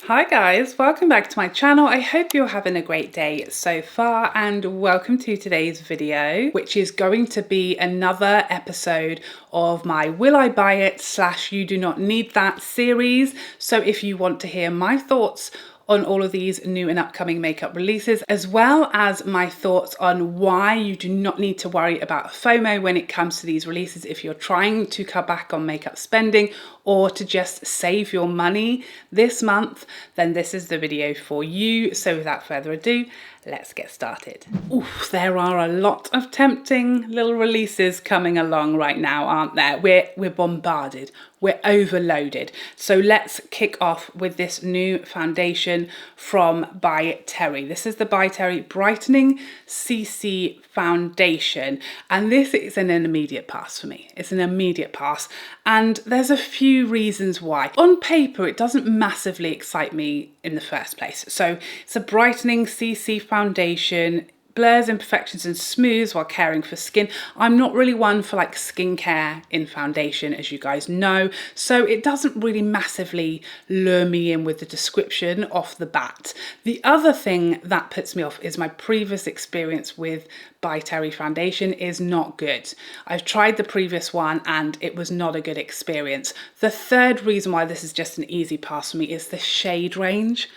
Hi guys, welcome back to my channel. I hope you're having a great day so far and welcome to today's video, which is going to be another episode of my Will I Buy It / You Do Not Need That series. So if you want to hear my thoughts on all of these new and upcoming makeup releases, as well as my thoughts on why you do not need to worry about FOMO when it comes to these releases if you're trying to cut back on makeup spending or to just save your money this month, then this is the video for you. So without further ado, let's get started. Oof, there are a lot of tempting little releases coming along right now, aren't there? We're bombarded, we're overloaded. So let's kick off with this new foundation from by Terry. This is the by Terry Brightening CC Foundation, and this is an immediate pass for me. It's an immediate pass, and there's a few reasons why. On paper, it doesn't massively excite me in the first place. So it's a brightening CC foundation, blurs imperfections and smooths while caring for skin. I'm not really one for like skincare in foundation, as you guys know, so it doesn't really massively lure me in with the description off the bat. The other thing that puts me off is my previous experience with by Terry foundation is not good. I've tried the previous one and it was not a good experience. The third reason why this is just an easy pass for me is the shade range.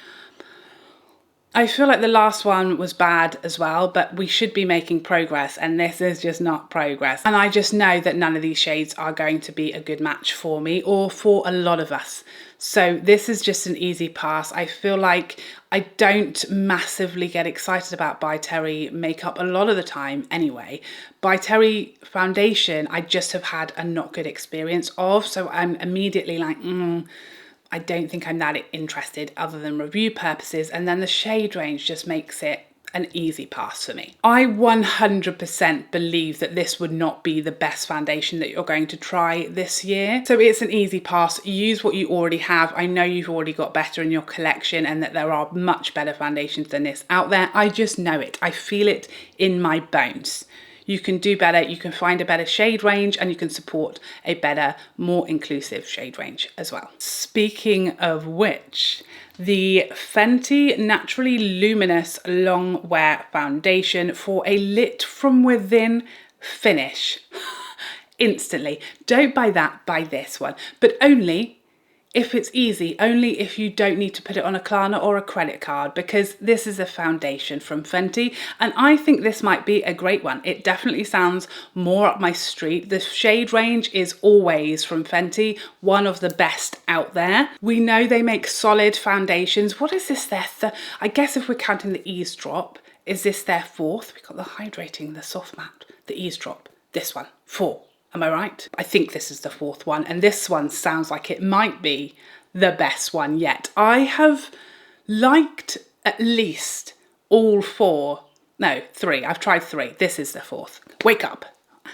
I feel like the last one was bad as well, but we should be making progress, and this is just not progress. And I just know that none of these shades are going to be a good match for me or for a lot of us. So this is just an easy pass. I feel like I don't massively get excited about by Terry makeup a lot of the time anyway. By Terry foundation, I just have had a not good experience of, so I'm immediately like, I don't think I'm that interested other than review purposes, and then the shade range just makes it an easy pass for me. I 100% believe that this would not be the best foundation that you're going to try this year. So it's an easy pass. Use what you already have. I know you've already got better in your collection and that there are much better foundations than this out there. I just know it. I feel it in my bones. You can do better, you can find a better shade range, and you can support a better, more inclusive shade range as well. Speaking of which, the Fenty Naturally Luminous Long Wear Foundation for a lit from within finish. Instantly. Don't buy that, buy this one. But only if it's easy, only if you don't need to put it on a Klarna or a credit card, because this is a foundation from Fenty and I think this might be a great one. It definitely sounds more up my street. The shade range is always from Fenty, one of the best out there. We know they make solid foundations. What is this I guess if we're counting the eavesdrop, is this their fourth? We got the hydrating, the soft matte, the eavesdrop, this one, 4. Am I right? I think this is the 4th one, and this one sounds like it might be the best one yet. I have liked at least all 4, no, 3. I've tried 3. This is the 4th. Wake up.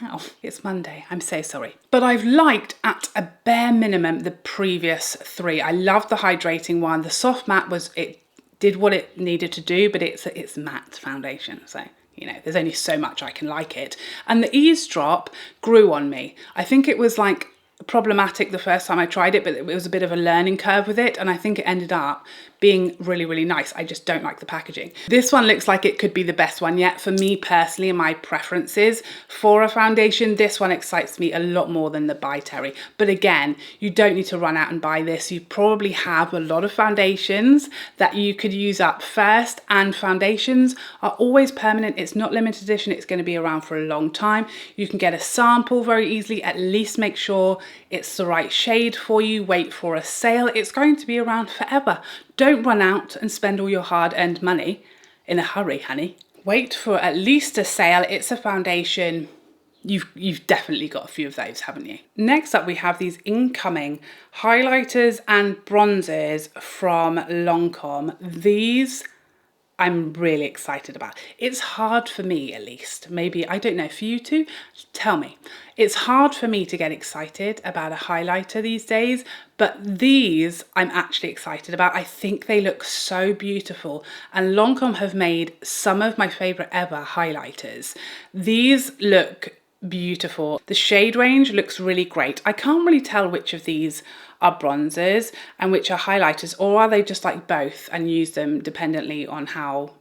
Ow, it's Monday. I'm so sorry. But I've liked at a bare minimum the previous 3. I loved the hydrating one. The soft matte it did what it needed to do, but it's matte foundation, so you know, there's only so much I can like it. And the eavesdrop grew on me. I think it was like problematic the first time I tried it, but it was a bit of a learning curve with it, and I think it ended up being really, really nice. I just don't like the packaging. This one looks like it could be the best one yet for me personally and my preferences for a foundation. This one excites me a lot more than the by Terry. But again, you don't need to run out and buy this. You probably have a lot of foundations that you could use up first, and foundations are always permanent. It's not limited edition. It's going to be around for a long time. You can get a sample very easily. At least make sure it's the right shade for you. Wait for a sale. It's going to be around forever. Don't run out and spend all your hard-earned money in a hurry, honey. Wait for at least a sale. It's a foundation. You've definitely got a few of those, haven't you? Next up, we have these incoming highlighters and bronzers from Lancome. These I'm really excited about. It's hard for me, at least. Maybe, I don't know, for you two? Tell me. It's hard for me to get excited about a highlighter these days, but these I'm actually excited about. I think they look so beautiful, and Lancome have made some of my favorite ever highlighters. These look beautiful. The shade range looks really great. I can't really tell which of these are bronzers and which are highlighters, or are they just like both and use them dependently on how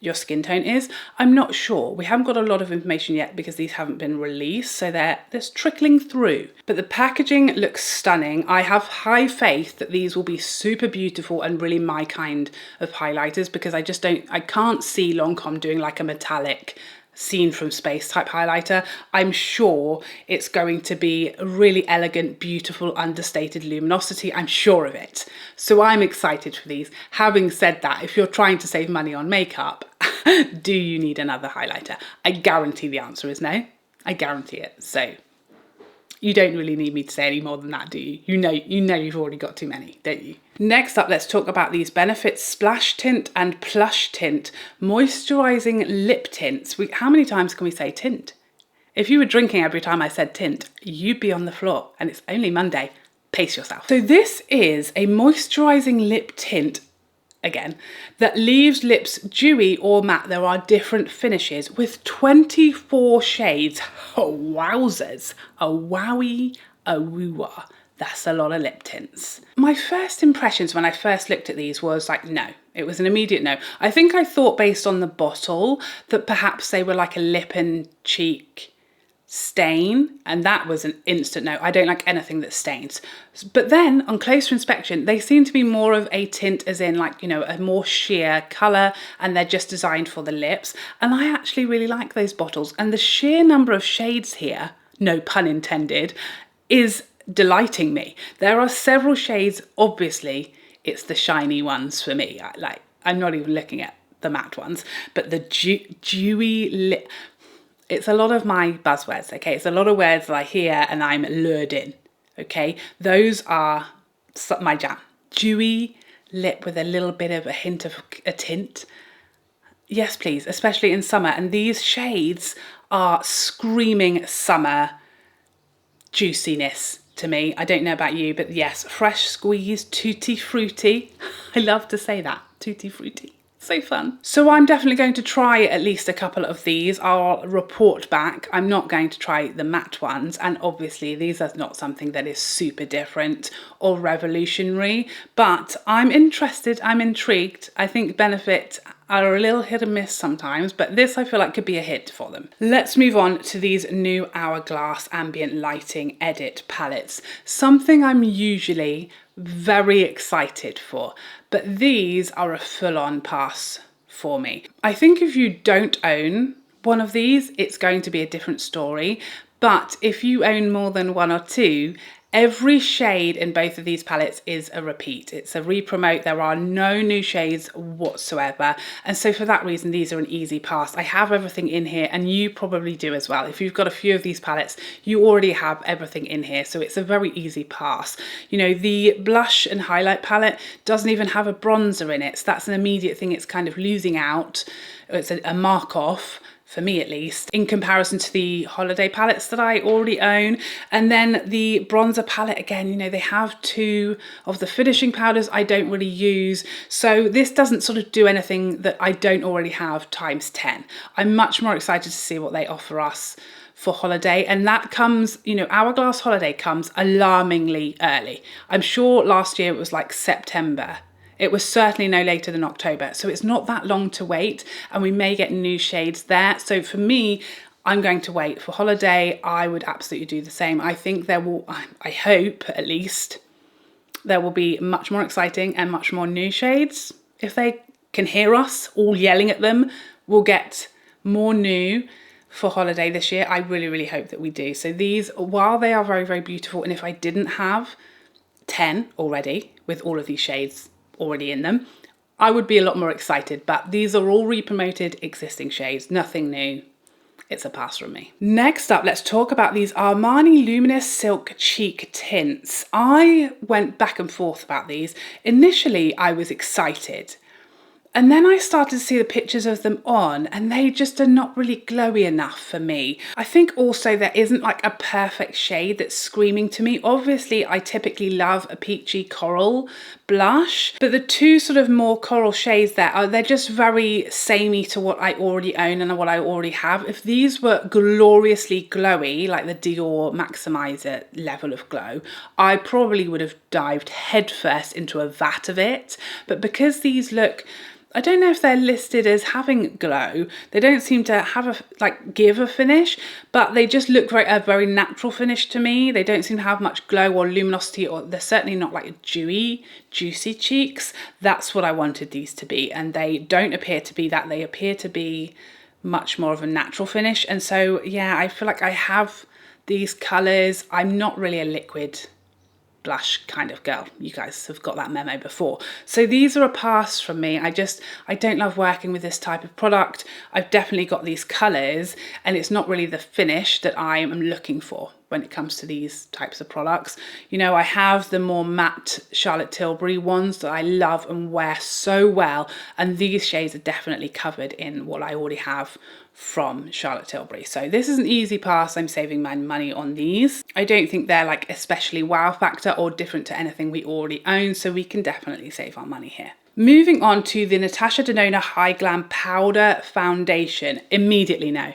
your skin tone is? I'm not sure. We haven't got a lot of information yet because these haven't been released, so they're just trickling through. But the packaging looks stunning. I have high faith that these will be super beautiful and really my kind of highlighters, because I can't see Lancome doing like a metallic seen from space type highlighter. I'm sure it's going to be really elegant, beautiful, understated luminosity. I'm sure of it. So I'm excited for these. Having said that, if you're trying to save money on makeup, do you need another highlighter? I guarantee the answer is no. I guarantee it. So you don't really need me to say any more than that, do you? You know you've already got too many, don't you? Next up, let's talk about these Benefit Splash Tint and Plush Tint Moisturizing Lip Tints. How many times can we say tint? If you were drinking every time I said tint, you'd be on the floor, and it's only Monday. Pace yourself. So this is a moisturizing lip tint, again, that leaves lips dewy or matte. There are different finishes with 24 shades. Oh, wowzers. A wowie, a woo-wah. That's a lot of lip tints. My first impressions when I first looked at these was like, no. It was an immediate no. I think I thought based on the bottle that perhaps they were like a lip and cheek stain, and that was an instant no. I don't like anything that stains. But then on closer inspection, they seem to be more of a tint, as in like, you know, a more sheer colour, and they're just designed for the lips. And I actually really like those bottles, and the sheer number of shades here, no pun intended, is delighting me. There are several shades. Obviously it's the shiny ones for me. I'm not even looking at the matte ones, but the dewy lip, it's a lot of my buzzwords, okay? It's a lot of words that I hear and I'm lured in, okay? Those are my jam. Dewy lip with a little bit of a hint of a tint. Yes, please, especially in summer. And these shades are screaming summer juiciness to me. I don't know about you, but yes, fresh squeezed, tutti frutti. I love to say that, tutti frutti. So fun. So I'm definitely going to try at least a couple of these. I'll report back. I'm not going to try the matte ones, and obviously these are not something that is super different or revolutionary, but I'm interested, I'm intrigued. I think Benefit are a little hit and miss sometimes, but this I feel like could be a hit for them. Let's move on to these new Hourglass Ambient Lighting Edit palettes. Something I'm usually very excited for, but these are a full-on pass for me. I think if you don't own one of these, it's going to be a different story, but if you own more than one or two, every shade in both of these palettes is a repeat. It's a re-promote. There are no new shades whatsoever. And so for that reason, these are an easy pass. I have everything in here, and you probably do as well. If you've got a few of these palettes, you already have everything in here. So it's a very easy pass. You know, the blush and highlight palette doesn't even have a bronzer in it. So that's an immediate thing. It's kind of losing out. It's a mark off, for me at least, in comparison to the holiday palettes that I already own. And then the bronzer palette, again, you know, they have two of the finishing powders I don't really use. So this doesn't sort of do anything that I don't already have times 10. I'm much more excited to see what they offer us for holiday, and that comes, you know, Hourglass holiday comes alarmingly early. I'm sure last year it was like September. It was certainly no later than October, so it's not that long to wait, and we may get new shades there. So for me, I'm going to wait for holiday. I would absolutely do the same. I think there will, I hope at least, there will be much more exciting and much more new shades. If they can hear us all yelling at them, we'll get more new for holiday this year. I really, really hope that we do. So these, while they are very, very beautiful, and if I didn't have 10 already with all of these shades already in them, I would be a lot more excited, but these are all re-promoted existing shades, nothing new. It's a pass from me. Next up, let's talk about these Armani Luminous Silk Cheek Tints. I went back and forth about these. Initially, I was excited. And then I started to see the pictures of them on, and they just are not really glowy enough for me. I think also there isn't like a perfect shade that's screaming to me. Obviously, I typically love a peachy coral blush, but the two sort of more coral shades there they're just very samey to what I already own and what I already have. If these were gloriously glowy, like the Dior Maximizer level of glow, I probably would have dived headfirst into a vat of it. But because these look, I don't know if they're listed as having glow. They don't seem to have give a finish, but they just look a very natural finish to me. They don't seem to have much glow or luminosity, or they're certainly not like dewy, juicy cheeks. That's what I wanted these to be, and they don't appear to be that. They appear to be much more of a natural finish. And so, yeah, I feel like I have these colours. I'm not really a liquid blush kind of girl. You guys have got that memo before. So these are a pass from me. I don't love working with this type of product. I've definitely got these colours, and it's not really the finish that I am looking for when it comes to these types of products. You know, I have the more matte Charlotte Tilbury ones that I love and wear so well, and these shades are definitely covered in what I already have from Charlotte Tilbury. So this is an easy pass. I'm saving my money on these. I don't think they're like especially wow factor or different to anything we already own, so we can definitely save our money here. Moving on to the Natasha Denona Hy-Glam Powder Foundation. Immediately no.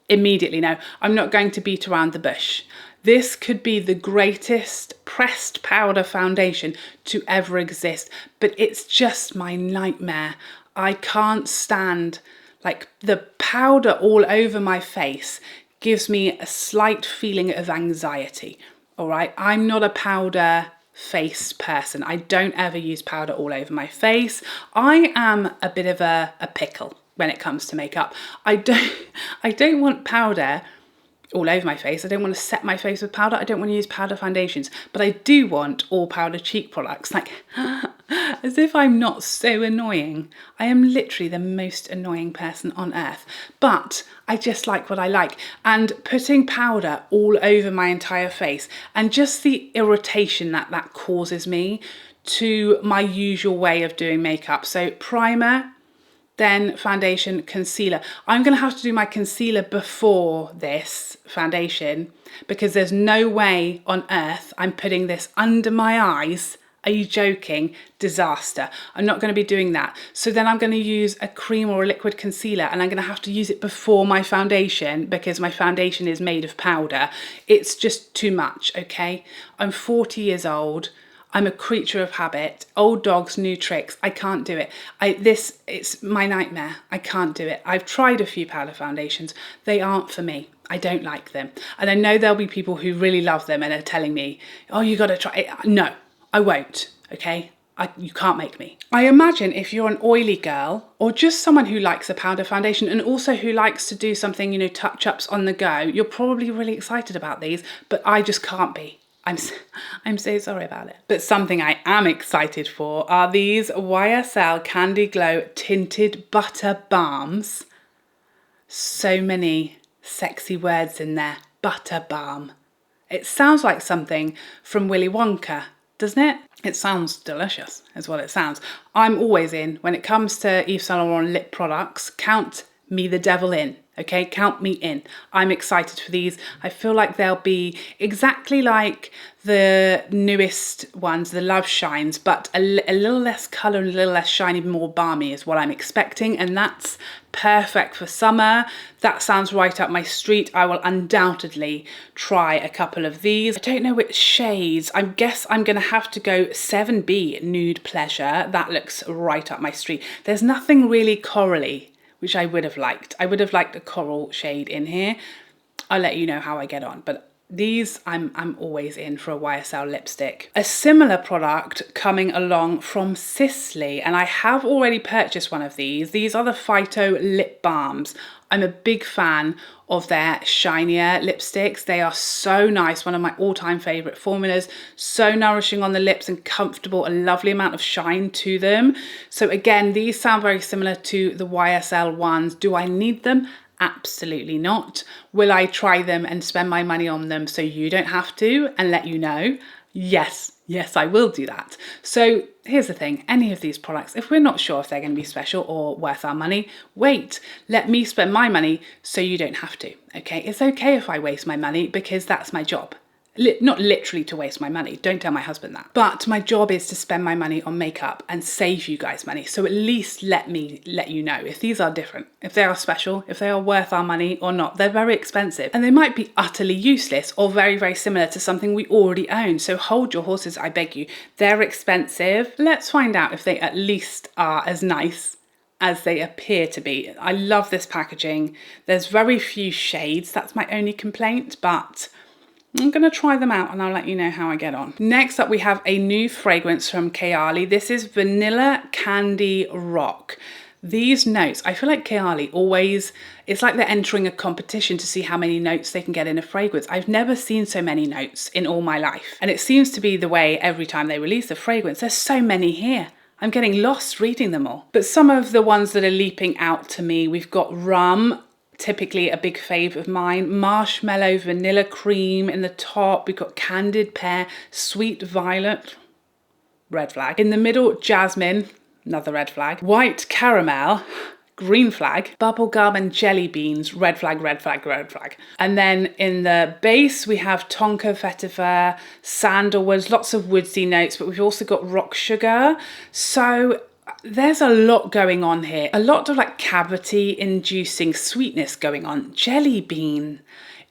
Immediately no. I'm not going to beat around the bush. This could be the greatest pressed powder foundation to ever exist, but it's just my nightmare. I can't stand, like, the powder all over my face gives me a slight feeling of anxiety, all right? I'm not a powder face person. I don't ever use powder all over my face. I am a bit of a pickle when it comes to makeup. I don't want powder all over my face. I don't want to set my face with powder. I don't want to use powder foundations, but I do want all powder cheek products. Like, as if I'm not so annoying. I am literally the most annoying person on earth, but I just like what I like. And putting powder all over my entire face and just the irritation that causes me to my usual way of doing makeup. So primer, then foundation, concealer. I'm going to have to do my concealer before this foundation because there's no way on earth I'm putting this under my eyes. Are you joking? Disaster. I'm not going to be doing that. So then I'm going to use a cream or a liquid concealer, and I'm going to have to use it before my foundation because my foundation is made of powder. It's just too much, okay? I'm 40 years old. I'm a creature of habit. Old dogs, new tricks. I can't do it. It's my nightmare. I can't do it. I've tried a few powder foundations. They aren't for me. I don't like them. And I know there'll be people who really love them and are telling me, oh, you got to try it. No, I won't. Okay? You can't make me. I imagine if you're an oily girl or just someone who likes a powder foundation and also who likes to do something, you know, touch-ups on the go, you're probably really excited about these, but I just can't be. I'm so sorry about it. But something I am excited for are these YSL Candy Glow Tinted Butter Balms. So many sexy words in there. Butter balm. It sounds like something from Willy Wonka, doesn't it? It sounds delicious, is what it sounds. I'm always in. When it comes to Yves Saint Laurent lip products, count me the devil in. Okay, count me in. I'm excited for these. I feel like they'll be exactly like the newest ones, the Love Shines, but a little less colour and a little less shiny, more balmy is what I'm expecting. And that's perfect for summer. That sounds right up my street. I will undoubtedly try a couple of these. I don't know which shades. I guess I'm going to have to go 7B Nude Pleasure. That looks right up my street. There's nothing really corally, which I would have liked. I would have liked a coral shade in here. I'll let you know how I get on, but these I'm always in for a YSL lipstick. A similar product coming along from Sisley, and I have already purchased one of these. These are the Phyto Lip Balms. I'm a big fan of their shinier lipsticks. They are so nice, one of my all-time favourite formulas. So nourishing on the lips and comfortable, a lovely amount of shine to them. So again, these sound very similar to the YSL ones. Do I need them? Absolutely not. Will I try them and spend my money on them so you don't have to and let you know? Yes, yes, I will do that. So here's the thing, any of these products, if we're not sure if they're going to be special or worth our money, wait, let me spend my money so you don't have to, okay? It's okay if I waste my money because that's my job. Not literally to waste my money, don't tell my husband that. But my job is to spend my money on makeup and save you guys money. So at least let me let you know if these are different, if they are special, if they are worth our money or not. They're very expensive and they might be utterly useless or very, very similar to something we already own. So hold your horses, I beg you. They're expensive. Let's find out if they at least are as nice as they appear to be. I love this packaging. There's very few shades. That's my only complaint, but I'm going to try them out and I'll let you know how I get on. Next up, we have a new fragrance from Kayali. This is Vanilla Candy Rock. These notes, I feel like Kayali always, it's like they're entering a competition to see how many notes they can get in a fragrance. I've never seen so many notes in all my life. And it seems to be the way every time they release a fragrance. There's so many here. I'm getting lost reading them all. But some of the ones that are leaping out to me, we've got Rum, typically a big fave of mine, Marshmallow Vanilla Cream in the top. We've got Candied Pear, Sweet Violet, red flag. In the middle, Jasmine, another red flag. White Caramel, green flag. Bubblegum and Jelly Beans, red flag, red flag, red flag. And then in the base, we have Tonka Vetiver, Sandalwood, lots of woodsy notes, but we've also got Rock Sugar. So there's a lot going on here. A lot of like cavity inducing sweetness going on. Jelly bean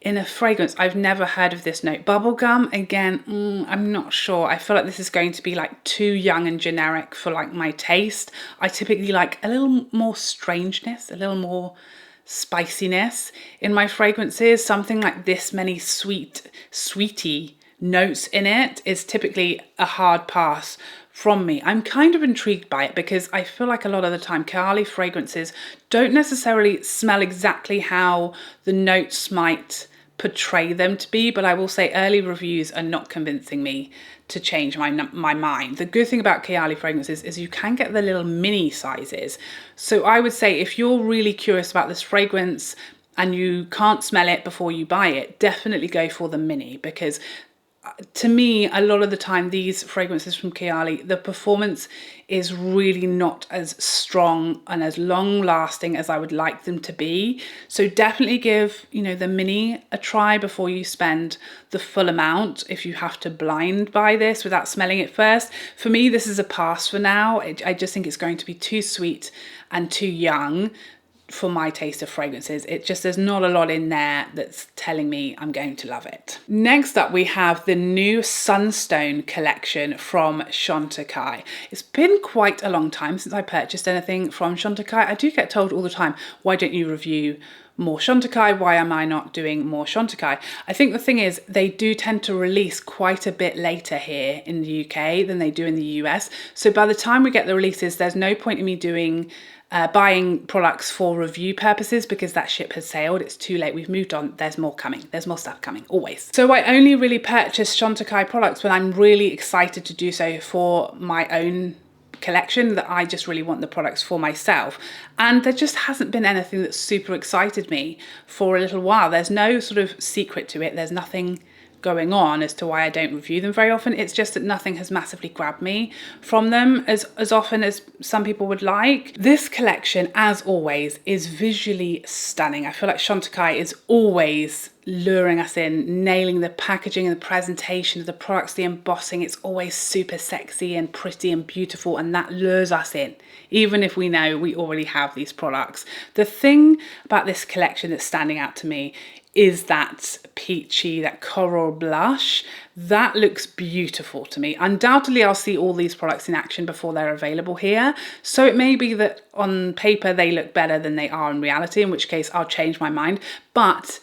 in a fragrance. I've never heard of this note. Bubblegum, again, I'm not sure. I feel like this is going to be like too young and generic for like my taste. I typically like a little more strangeness, a little more spiciness in my fragrances. Something like this many sweety notes in it is typically a hard pass from me. I'm kind of intrigued by it because I feel like a lot of the time Kayali fragrances don't necessarily smell exactly how the notes might portray them to be, but I will say early reviews are not convincing me to change my mind. The good thing about Kayali fragrances is you can get the little mini sizes. So I would say if you're really curious about this fragrance and you can't smell it before you buy it, definitely go for the mini, because to me, a lot of the time, these fragrances from Kayali, the performance is really not as strong and as long lasting as I would like them to be. So definitely give, the mini a try before you spend the full amount if you have to blind buy this without smelling it first. For me, this is a pass for now. I just think it's going to be too sweet and too young for my taste of fragrances. There's not a lot in there that's telling me I'm going to love it. Next up, we have the new Sunstone collection from Chantecaille. It's been quite a long time since I purchased anything from Chantecaille. I do get told all the time, why don't you review more Chantecaille? Why am I not doing more Chantecaille? I think the thing is they do tend to release quite a bit later here in the UK than they do in the US. So by the time we get the releases, there's no point in me doing buying products for review purposes because that ship has sailed. It's too late. We've moved on. There's more coming. There's more stuff coming, always. So I only really purchase Chantecaille products when I'm really excited to do so for my own collection, that I just really want the products for myself. And there just hasn't been anything that super excited me for a little while. There's no sort of secret to it. There's nothing going on as to why I don't review them very often. It's just that nothing has massively grabbed me from them as often as some people would like. This collection, as always, is visually stunning. I feel like Chantecaille is always luring us in, nailing the packaging and the presentation of the products, the embossing. It's always super sexy and pretty and beautiful, and that lures us in, even if we know we already have these products. The thing about this collection that's standing out to me is that peachy, that coral blush. That looks beautiful to me. Undoubtedly, I'll see all these products in action before they're available here. So it may be that on paper they look better than they are in reality, in which case I'll change my mind. But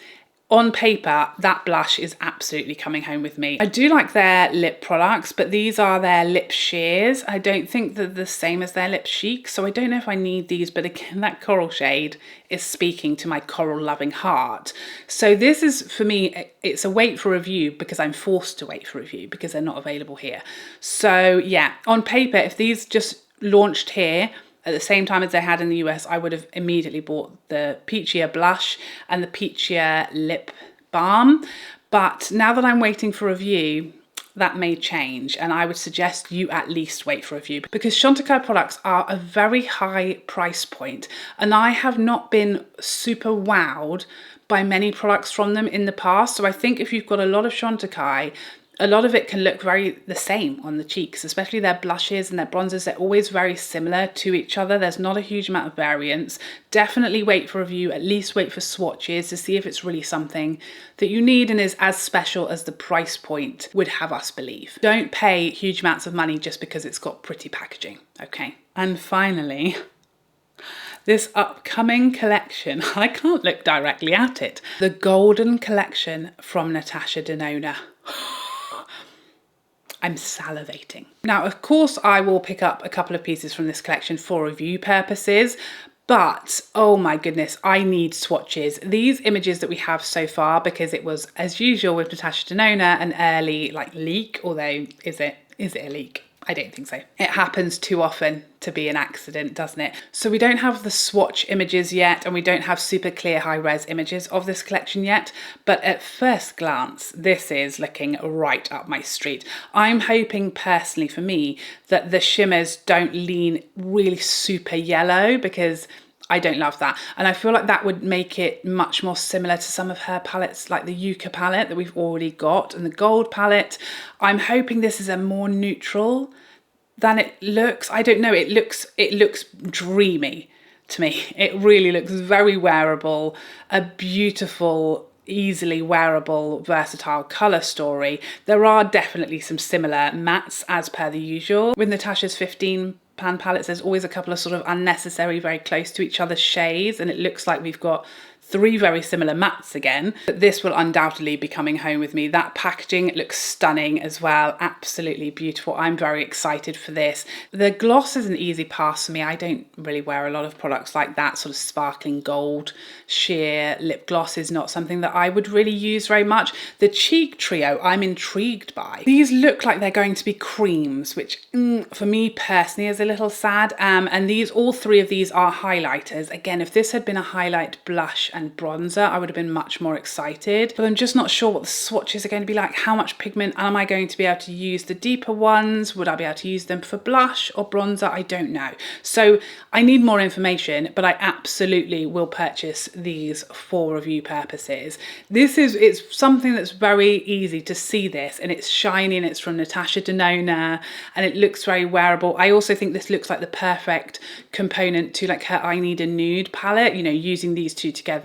on paper, that blush is absolutely coming home with me. I do like their lip products, but these are their lip sheers. I don't think they're the same as their lip chic, so I don't know if I need these, but again, that coral shade is speaking to my coral loving heart. So this is, for me, it's a wait for review because I'm forced to wait for review because they're not available here. So yeah, on paper, if these just launched here at the same time as they had in the US, I would have immediately bought the peachier blush and the peachier lip balm. But now that I'm waiting for review, that may change, and I would suggest you at least wait for a review, because Chantecaille products are a very high price point, and I have not been super wowed by many products from them in the past. So I think if you've got a lot of Chantecaille, a lot of it can look very the same on the cheeks, especially their blushes and their bronzers. They're always very similar to each other. There's not a huge amount of variance. Definitely wait for a review, at least wait for swatches to see if it's really something that you need and is as special as the price point would have us believe. Don't pay huge amounts of money just because it's got pretty packaging, okay? And finally, this upcoming collection, I can't look directly at it. The Golden Collection from Natasha Denona. I'm salivating. Now, of course, I will pick up a couple of pieces from this collection for review purposes, but oh my goodness, I need swatches. These images that we have so far, because it was, as usual with Natasha Denona, an early leak, although is it a leak? I don't think so. It happens too often to be an accident, doesn't it? So we don't have the swatch images yet, and we don't have super clear high-res images of this collection yet, but at first glance, this is looking right up my street. I'm hoping personally for me that the shimmers don't lean really super yellow, because I don't love that. And I feel like that would make it much more similar to some of her palettes, like the Yucca palette that we've already got and the gold palette. I'm hoping this is a more neutral than it looks. I don't know, it looks dreamy to me. It really looks very wearable, a beautiful, easily wearable, versatile colour story. There are definitely some similar mattes as per the usual. With Natasha's 15 pan palettes, there's always a couple of sort of unnecessary, very close to each other shades, and it looks like we've got 3 very similar mattes again, but this will undoubtedly be coming home with me. That packaging, it looks stunning as well, absolutely beautiful. I'm very excited for this. The gloss is an easy pass for me. I don't really wear a lot of products like that, sort of sparkling gold sheer lip gloss is not something that I would really use very much. The cheek trio, I'm intrigued by. These look like they're going to be creams, which for me personally is a little sad, and all 3 of these are highlighters. Again, if this had been a highlight, blush and bronzer, I would have been much more excited, but I'm just not sure what the swatches are going to be like. How much pigment am I going to be able to use? The deeper ones, would I be able to use them for blush or bronzer? I don't know. So I need more information, but I absolutely will purchase these for review purposes. It's something that's very easy to see this, and it's shiny, and it's from Natasha Denona, and it looks very wearable. I also think this looks like the perfect component to like her I Need a Nude palette, you know, using these 2 together.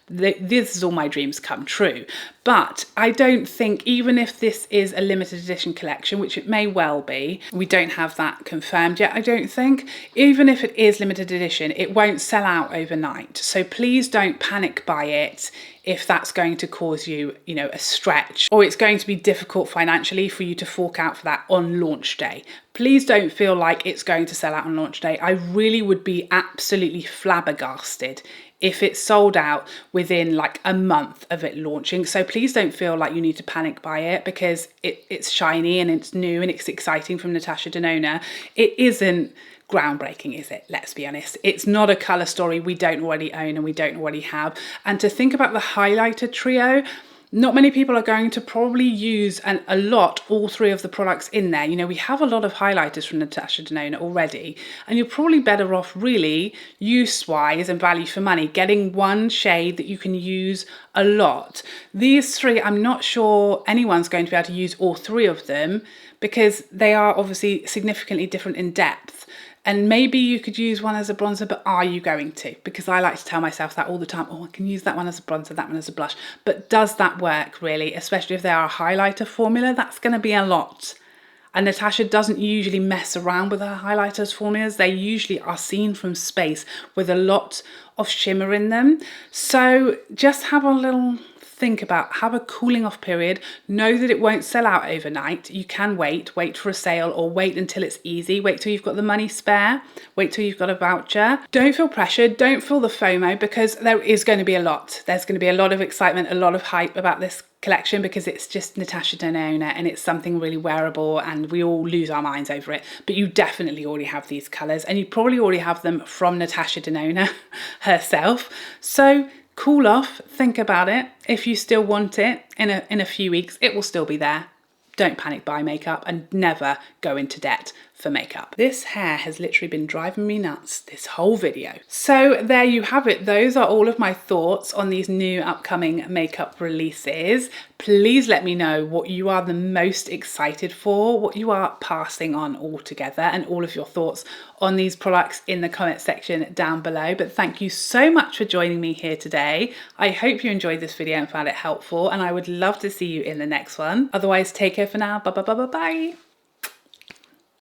This is all my dreams come true. But I don't think, even if this is a limited edition collection, which it may well be, we don't have that confirmed yet, I don't think. Even if it is limited edition, it won't sell out overnight. So please don't panic buy it if that's going to cause you, you know, a stretch, or it's going to be difficult financially for you to fork out for that on launch day. Please don't feel like it's going to sell out on launch day. I really would be absolutely flabbergasted if it's sold out within like a month of it launching. So please don't feel like you need to panic buy it, because it's shiny and it's new and it's exciting from Natasha Denona. It isn't groundbreaking, is it? Let's be honest. It's not a colour story we don't already own and we don't already have. And to think about the highlighter trio, not many people are going to probably use all 3 of the products in there. You know, we have a lot of highlighters from Natasha Denona already, and you're probably better off really use-wise and value for money, getting one shade that you can use a lot. These 3, I'm not sure anyone's going to be able to use all 3 of them, because they are obviously significantly different in depth. And maybe you could use one as a bronzer, but are you going to? Because I like to tell myself that all the time. Oh, I can use that one as a bronzer, that one as a blush. But does that work really? Especially if they are a highlighter formula, that's going to be a lot. And Natasha doesn't usually mess around with her highlighters formulas. They usually are seen from space with a lot of shimmer in them. So just have a little think about, have a cooling off period. Know that it won't sell out overnight. You can wait for a sale, or wait until it's easy. Wait till you've got the money spare. Wait till you've got a voucher. Don't feel pressured. Don't feel the FOMO, because there is going to be a lot. There's going to be a lot of excitement, a lot of hype about this collection, because it's just Natasha Denona and it's something really wearable, and we all lose our minds over it. But you definitely already have these colours, and you probably already have them from Natasha Denona herself. So cool off, think about it. If you still want it in a few weeks, it will still be there. don't panic buy makeup and never go into debt for makeup. This hair has literally been driving me nuts this whole video. So there you have it. Those are all of my thoughts on these new upcoming makeup releases. Please let me know what you are the most excited for, what you are passing on altogether, and all of your thoughts on these products in the comment section down below. But thank you so much for joining me here today. I hope you enjoyed this video and found it helpful, and I would love to see you in the next one. Otherwise, take care for now. Bye bye bye bye bye.